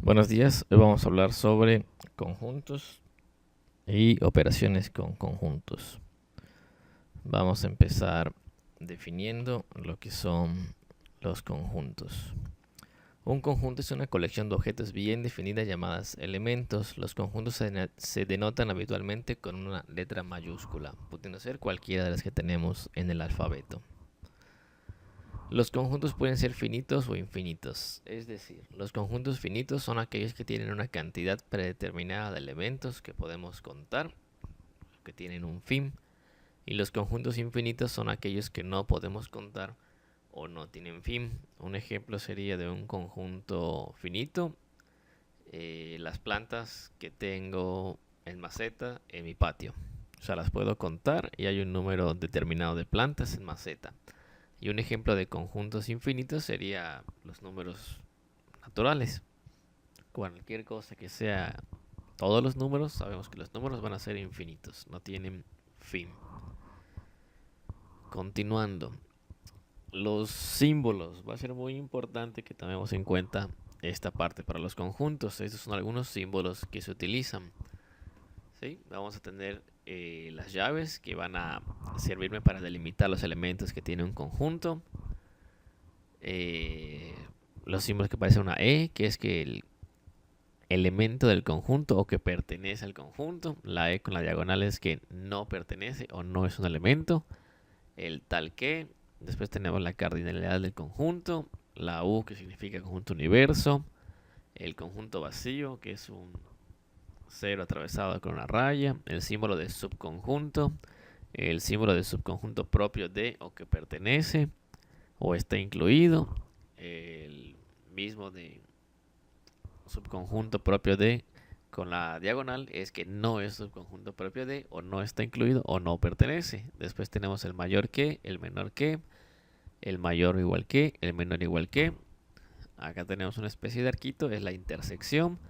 Buenos días, hoy vamos a hablar sobre conjuntos y operaciones con conjuntos. Vamos a empezar definiendo lo que son los conjuntos. Un conjunto es una colección de objetos bien definidas llamadas elementos. Los conjuntos se denotan habitualmente con una letra mayúscula, pudiendo ser cualquiera de las que tenemos en el alfabeto. Los conjuntos pueden ser finitos o infinitos, es decir, los conjuntos finitos son aquellos que tienen una cantidad predeterminada de elementos que podemos contar, que tienen un fin, y los conjuntos infinitos son aquellos que no podemos contar o no tienen fin. Un ejemplo sería de un conjunto finito, las plantas que tengo en maceta en mi patio. O sea, las puedo contar y hay un número determinado de plantas en maceta. Y un ejemplo de conjuntos infinitos sería los números naturales. Cualquier cosa que sea todos los números, sabemos que los números van a ser infinitos, no tienen fin. Continuando, los símbolos. Va a ser muy importante que tomemos en cuenta esta parte para los conjuntos. Estos son algunos símbolos que se utilizan. ¿Sí? Vamos a tener las llaves que van a servirme para delimitar los elementos que tiene un conjunto. Los símbolos que parecen una E, que es que el elemento del conjunto o que pertenece al conjunto. La E con la diagonal es que no pertenece o no es un elemento. El tal que. Después tenemos la cardinalidad del conjunto. La U, que significa conjunto universo. El conjunto vacío, que es un cero atravesado con una raya. El símbolo de subconjunto. El símbolo de subconjunto propio de o que pertenece o está incluido. El mismo de subconjunto propio de con la diagonal es que no es subconjunto propio de o no está incluido o no pertenece. Después tenemos el mayor que, el menor que, el mayor igual que, el menor igual que. Acá tenemos una especie de arquito, es la intersección.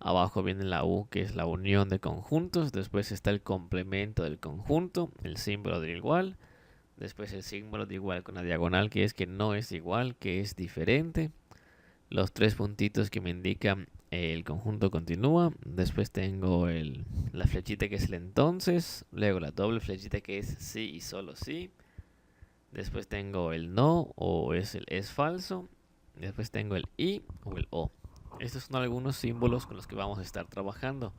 Abajo viene la U, que es la unión de conjuntos. Después está el complemento del conjunto, el símbolo de igual. Después el símbolo de igual con la diagonal, que es que no es igual, que es diferente. Los tres puntitos que me indican el conjunto continúa. Después tengo la flechita que es el entonces. Luego la doble flechita que es sí y solo sí. Después tengo el no o es falso. Después tengo el y o el o. Estos son algunos símbolos con los que vamos a estar trabajando.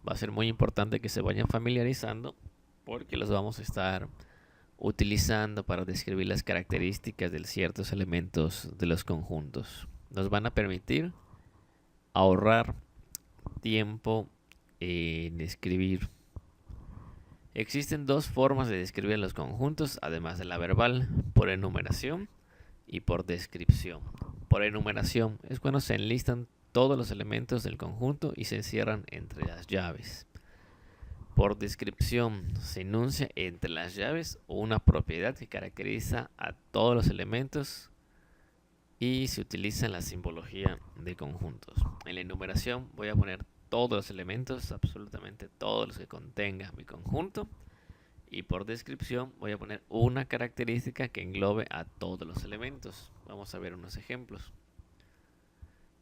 Va a ser muy importante que se vayan familiarizando porque los vamos a estar utilizando para describir las características de ciertos elementos de los conjuntos. Nos van a permitir ahorrar tiempo en escribir. Existen dos formas de describir los conjuntos, además de la verbal, por enumeración y por descripción. Por enumeración es cuando se enlistan todos los elementos del conjunto y se encierran entre las llaves. Por descripción se enuncia entre las llaves una propiedad que caracteriza a todos los elementos y se utiliza en la simbología de conjuntos. En la enumeración voy a poner todos los elementos, absolutamente todos los que contenga mi conjunto. Y por descripción voy a poner una característica que englobe a todos los elementos. Vamos a ver unos ejemplos.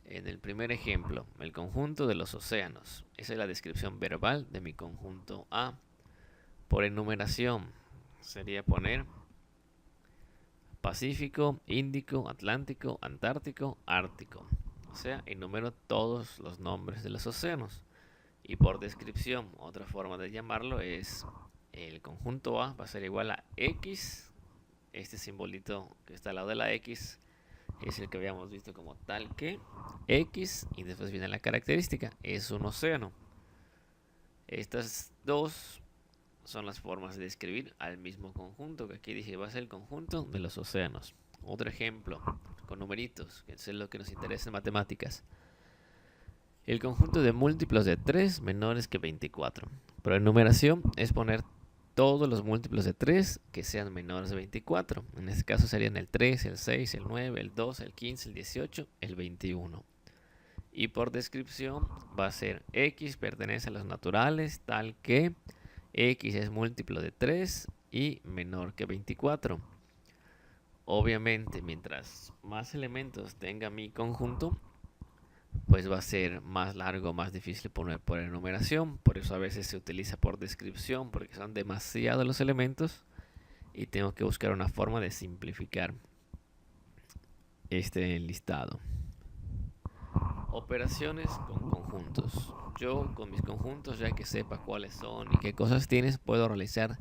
En el primer ejemplo, el conjunto de los océanos. Esa es la descripción verbal de mi conjunto A. Por enumeración sería poner Pacífico, Índico, Atlántico, Antártico, Ártico. O sea, enumero todos los nombres de los océanos. Y por descripción, otra forma de llamarlo es el conjunto A va a ser igual a X. Este simbolito que está al lado de la X es el que habíamos visto como tal que X y después viene la característica, es un océano. Estas dos son las formas de describir al mismo conjunto, que aquí dije va a ser el conjunto de los océanos. Otro ejemplo, con numeritos, que es lo que nos interesa en matemáticas. El conjunto de múltiplos de 3 menores que 24. Pero en numeración es poner todos los múltiplos de 3 que sean menores de 24. En este caso serían el 3, el 6, el 9, el 2, el 15, el 18, el 21. Y por descripción va a ser X pertenece a los naturales tal que X es múltiplo de 3 y menor que 24. Obviamente, mientras más elementos tenga mi conjunto, pues va a ser más largo, más difícil poner por enumeración. Por eso a veces se utiliza por descripción, porque son demasiados los elementos y tengo que buscar una forma de simplificar este listado. Operaciones con conjuntos. Yo con mis conjuntos, ya que sepa cuáles son y qué cosas tienes, puedo realizar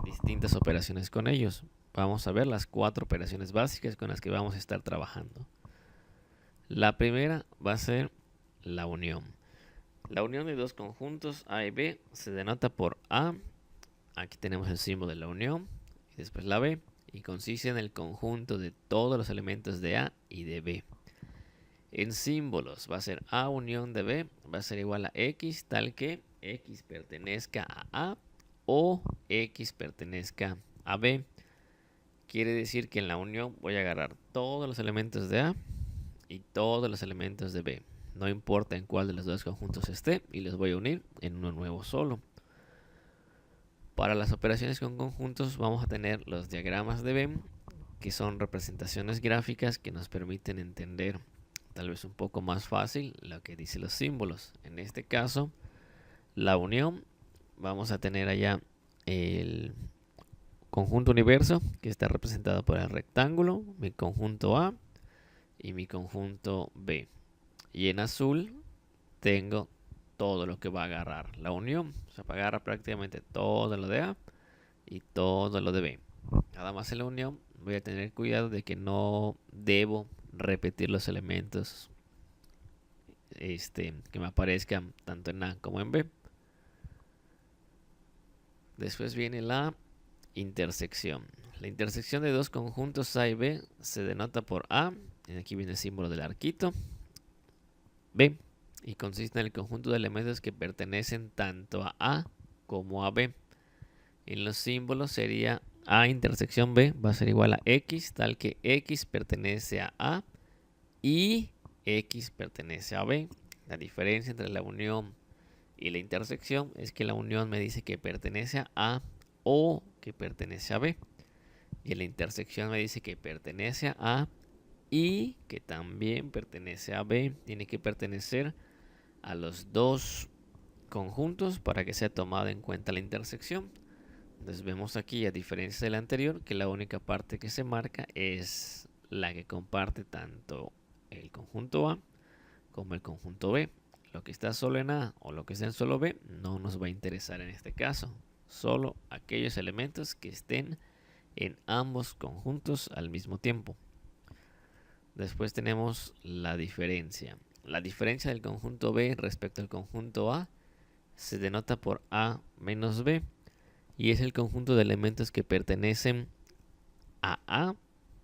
distintas operaciones con ellos. Vamos a ver las 4 operaciones básicas con las que vamos a estar trabajando. La primera va a ser la unión. La unión de dos conjuntos A y B se denota por A. Aquí tenemos el símbolo de la unión. Y después la B. Y consiste en el conjunto de todos los elementos de A y de B. En símbolos va a ser A unión de B. Va a ser igual a X, tal que X pertenezca a A o X pertenezca a B. Quiere decir que en la unión voy a agarrar todos los elementos de A y todos los elementos de B. No importa en cuál de los dos conjuntos esté y los voy a unir en uno nuevo solo. Para las operaciones con conjuntos vamos a tener los diagramas de Venn, que son representaciones gráficas que nos permiten entender tal vez un poco más fácil lo que dicen los símbolos. En este caso, la unión, vamos a tener allá el conjunto universo, que está representado por el rectángulo, mi conjunto A y mi conjunto B. Y en azul tengo todo lo que va a agarrar la unión. O sea, va a agarrar prácticamente todo lo de A y todo lo de B. Nada más en la unión voy a tener cuidado de que no debo repetir los elementos que me aparezcan tanto en A como en B. Después viene la intersección. La intersección de dos conjuntos A y B se denota por A. Aquí viene el símbolo del arquito. B. Y consiste en el conjunto de elementos que pertenecen tanto a A como a B. En los símbolos sería A intersección B va a ser igual a X, tal que X pertenece a A y X pertenece a B. La diferencia entre la unión y la intersección es que la unión me dice que pertenece a A o que pertenece a B. Y la intersección me dice que pertenece a A y que también pertenece a B. Tiene que pertenecer a los dos conjuntos para que sea tomada en cuenta la intersección. Entonces vemos aquí, a diferencia del anterior, que la única parte que se marca es la que comparte tanto el conjunto A como el conjunto B. Lo que está solo en A o lo que está en solo B no nos va a interesar en este caso. Solo aquellos elementos que estén en ambos conjuntos al mismo tiempo. Después tenemos la diferencia. La diferencia del conjunto B respecto al conjunto A se denota por A menos B. Y es el conjunto de elementos que pertenecen a A,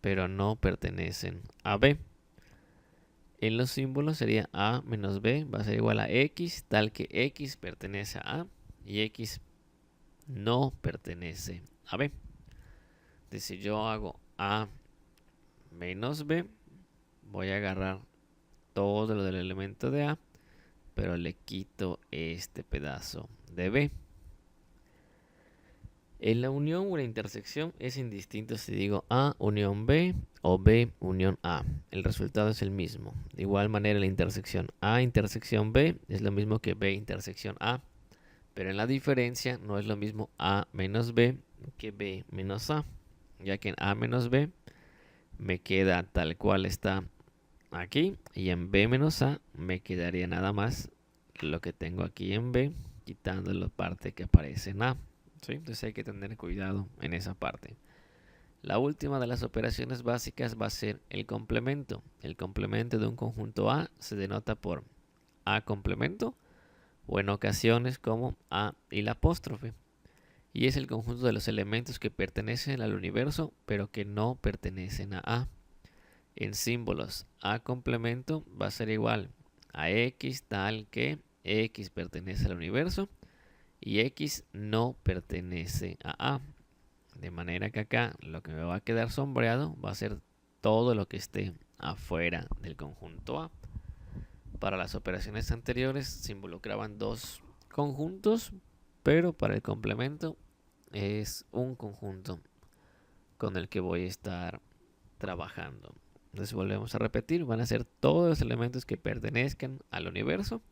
pero no pertenecen a B. En los símbolos sería A menos B va a ser igual a X, tal que X pertenece a A y X no pertenece a B. Entonces, si yo hago A menos B, voy a agarrar todo lo del elemento de A, pero le quito este pedazo de B. En la unión o la intersección es indistinto si digo A unión B o B unión A. El resultado es el mismo. De igual manera la intersección A intersección B es lo mismo que B intersección A. Pero en la diferencia no es lo mismo A menos B que B menos A. Ya que en A menos B me queda tal cual está aquí. Y en B menos A me quedaría nada más lo que tengo aquí en B, quitando la parte que aparece en A. ¿Sí? Entonces hay que tener cuidado en esa parte. La última de las operaciones básicas va a ser el complemento. El complemento de un conjunto A se denota por A complemento o en ocasiones como A y la apóstrofe. Y es el conjunto de los elementos que pertenecen al universo pero que no pertenecen a A. En símbolos, A complemento va a ser igual a X tal que X pertenece al universo y X no pertenece a A. De manera que acá lo que me va a quedar sombreado va a ser todo lo que esté afuera del conjunto A. Para las operaciones anteriores se involucraban dos conjuntos, pero para el complemento es un conjunto con el que voy a estar trabajando. Entonces volvemos a repetir, van a ser todos los elementos que pertenezcan al universo,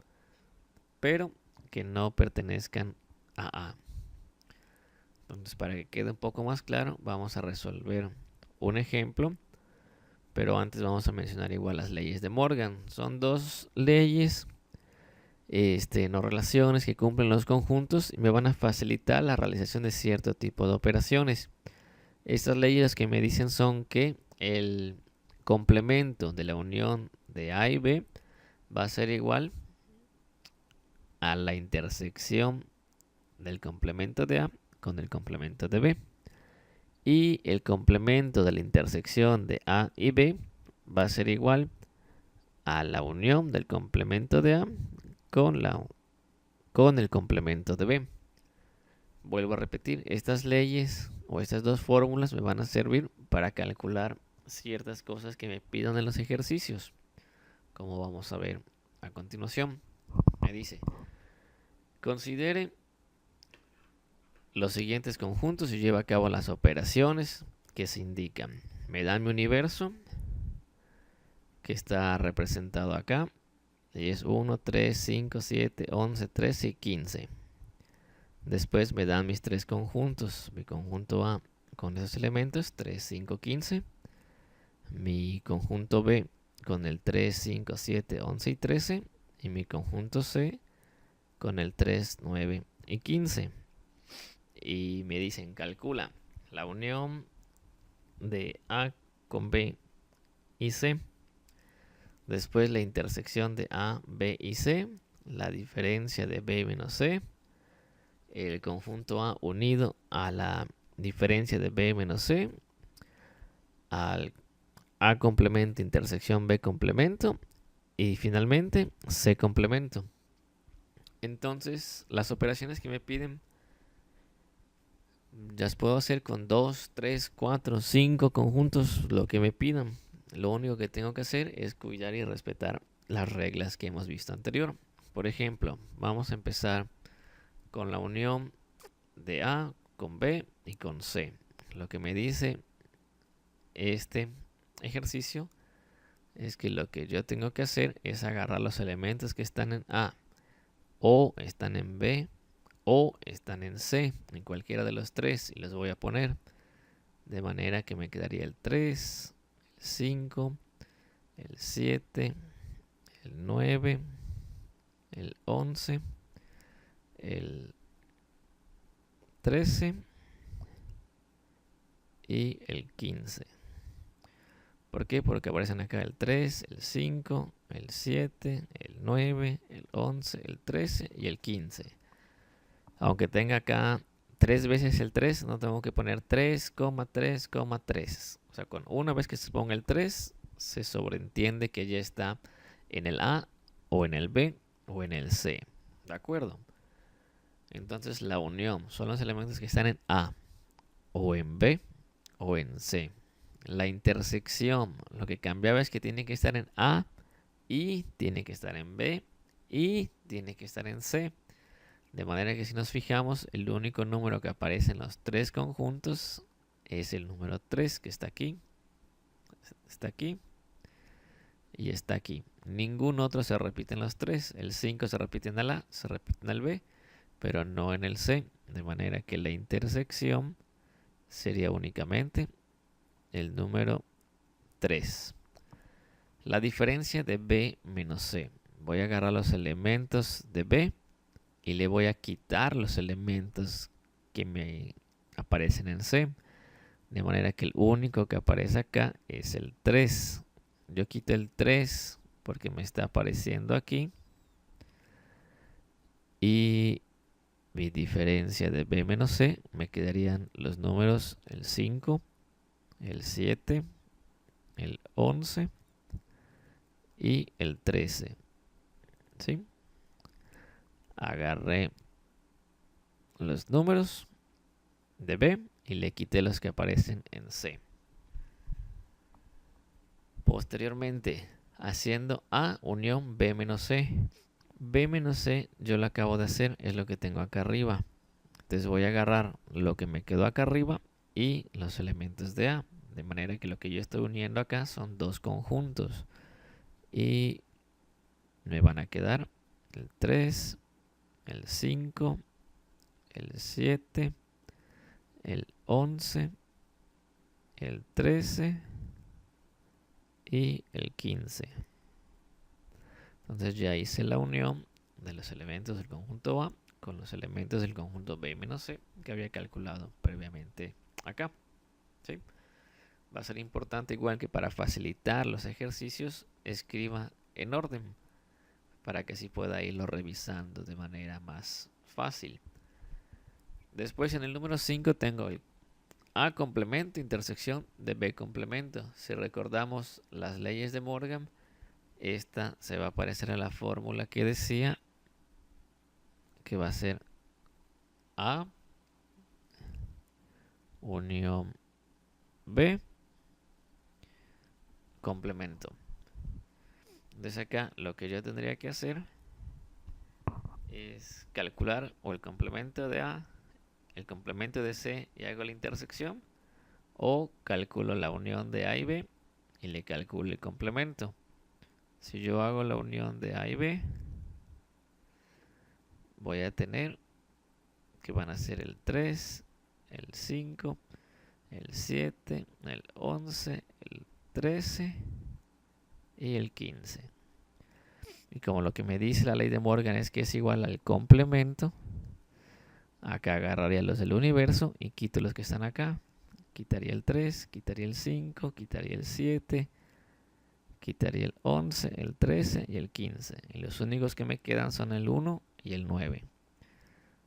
pero que no pertenezcan a A. Entonces, para que quede un poco más claro, vamos a resolver un ejemplo, pero antes vamos a mencionar igual las leyes de Morgan. Son dos leyes, no relaciones, que cumplen los conjuntos y me van a facilitar la realización de cierto tipo de operaciones. Estas leyes que me dicen son que el complemento de la unión de A y B va a ser igual a la intersección del complemento de A con el complemento de B. Y el complemento de la intersección de A y B va a ser igual a la unión del complemento de A con el complemento de B. Vuelvo a repetir, estas leyes o estas dos fórmulas me van a servir para calcular ciertas cosas que me pidan en los ejercicios, como vamos a ver a continuación. Me dice, considere los siguientes conjuntos y lleva a cabo las operaciones que se indican. Me dan mi universo, que está representado acá, y es 1, 3, 5, 7, 11, 13 y 15. Después me dan mis tres conjuntos, mi conjunto A con esos elementos, 3, 5, 15. Mi conjunto B con el 3, 5, 7, 11 y 13. Y mi conjunto C con el 3, 9 y 15. Y me dicen, calcula la unión de A con B y C. Después la intersección de A, B y C. La diferencia de B menos C. El conjunto A unido a la diferencia de B menos C. Al A complemento, intersección B complemento. Y finalmente C complemento. Entonces, las operaciones que me piden las puedo hacer con 2, 3, 4, 5 conjuntos, lo que me pidan. Lo único que tengo que hacer es cuidar y respetar las reglas que hemos visto anterior. Por ejemplo, vamos a empezar con la unión de A con B y con C. Lo que me dice este ejercicio es que lo que yo tengo que hacer es agarrar los elementos que están en A o están en B o están en C, en cualquiera de los tres, y los voy a poner de manera que me quedaría el 3, el 5, el 7, el 9, el 11, el 13 y el 15. ¿Por qué? Porque aparecen acá el 3, el 5, el 7, el 9, el 11, el 13 y el 15. Aunque tenga acá 3 veces el 3, no tengo que poner 3,3,3. O sea, con una vez que se ponga el 3, se sobreentiende que ya está en el A o en el B o en el C. ¿De acuerdo? Entonces la unión son los elementos que están en A o en B o en C. La intersección, lo que cambiaba es que tiene que estar en A y tiene que estar en B y tiene que estar en C. De manera que si nos fijamos, el único número que aparece en los tres conjuntos es el número 3, que está aquí y está aquí. Ningún otro se repite en los tres. El 5 se repite en el A, se repite en el B, pero no en el C. De manera que la intersección sería únicamente el número 3. La diferencia de B menos C. Voy a agarrar los elementos de B y le voy a quitar los elementos que me aparecen en C. De manera que el único que aparece acá es el 3. Yo quito el 3 porque me está apareciendo aquí. Y mi diferencia de B menos C me quedarían los números el 5, el 7, el 11 y el 13. ¿Sí? Agarré los números de B y le quité los que aparecen en C. Posteriormente, haciendo A unión B menos C. B menos C yo lo acabo de hacer, es lo que tengo acá arriba. Entonces voy a agarrar lo que me quedó acá arriba y los elementos de A. De manera que lo que yo estoy uniendo acá son dos conjuntos. Y me van a quedar el 3, el 5, el 7, el 11, el 13 y el 15. Entonces ya hice la unión de los elementos del conjunto A con los elementos del conjunto B menos C que había calculado previamente acá. ¿Sí? Va a ser importante, igual que para facilitar los ejercicios, escriba en orden para que así pueda irlo revisando de manera más fácil. Después en el número 5 tengo el A complemento intersección de B complemento. Si recordamos las leyes de Morgan, esta se va a parecer a la fórmula que decía que va a ser A unión B complemento. Desde acá lo que yo tendría que hacer es calcular o el complemento de A, el complemento de C y hago la intersección, o calculo la unión de A y B y le calculo el complemento. Si yo hago la unión de A y B, voy a tener que van a ser el 3, el 5, el 7, el 11, el 13 y el 15. Y como lo que me dice la ley de Morgan es que es igual al complemento, acá agarraría los del universo y quito los que están acá. Quitaría el 3, quitaría el 5, quitaría el 7, quitaría el 11, el 13 y el 15. Y los únicos que me quedan son el 1 y el 9.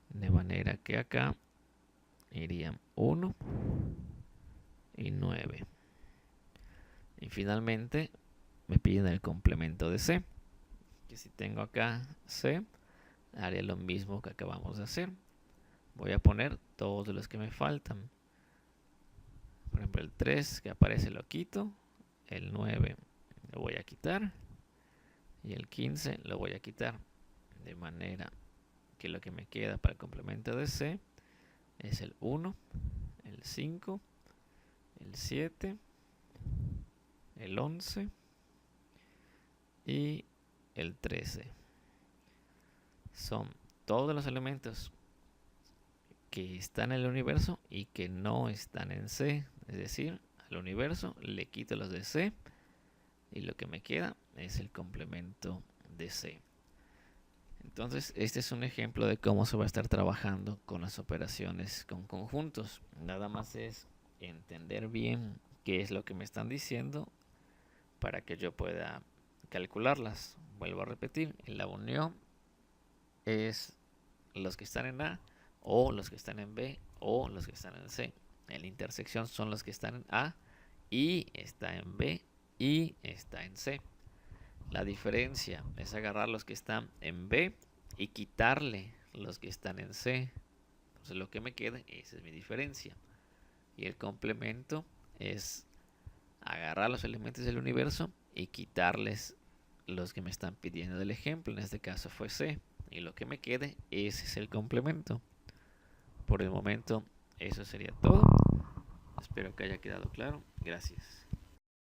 De manera que acá irían 1 y 9. Y finalmente me piden el complemento de C. Que si tengo acá C, haré lo mismo que acabamos de hacer. Voy a poner todos los que me faltan. Por ejemplo, el 3 que aparece lo quito. El 9 lo voy a quitar. Y el 15 lo voy a quitar. De manera que lo que me queda para el complemento de C es el 1, el 5, el 7, el 11 y el 13. Son todos los elementos que están en el universo y que no están en C. Es decir, al universo le quito los de C y lo que me queda es el complemento de C. Entonces, este es un ejemplo de cómo se va a estar trabajando con las operaciones con conjuntos. Nada más es entender bien qué es lo que me están diciendo para que yo pueda calcularlas. Vuelvo a repetir, la unión es los que están en A o los que están en B o los que están en C. En la intersección son los que están en A y está en B y está en C. La diferencia es agarrar los que están en B y quitarle los que están en C. Entonces lo que me queda, esa es mi diferencia. Y el complemento es agarrar los elementos del universo y quitarles los que me están pidiendo del ejemplo. En este caso fue C. Y lo que me quede, ese es el complemento. Por el momento, eso sería todo. Espero que haya quedado claro. Gracias.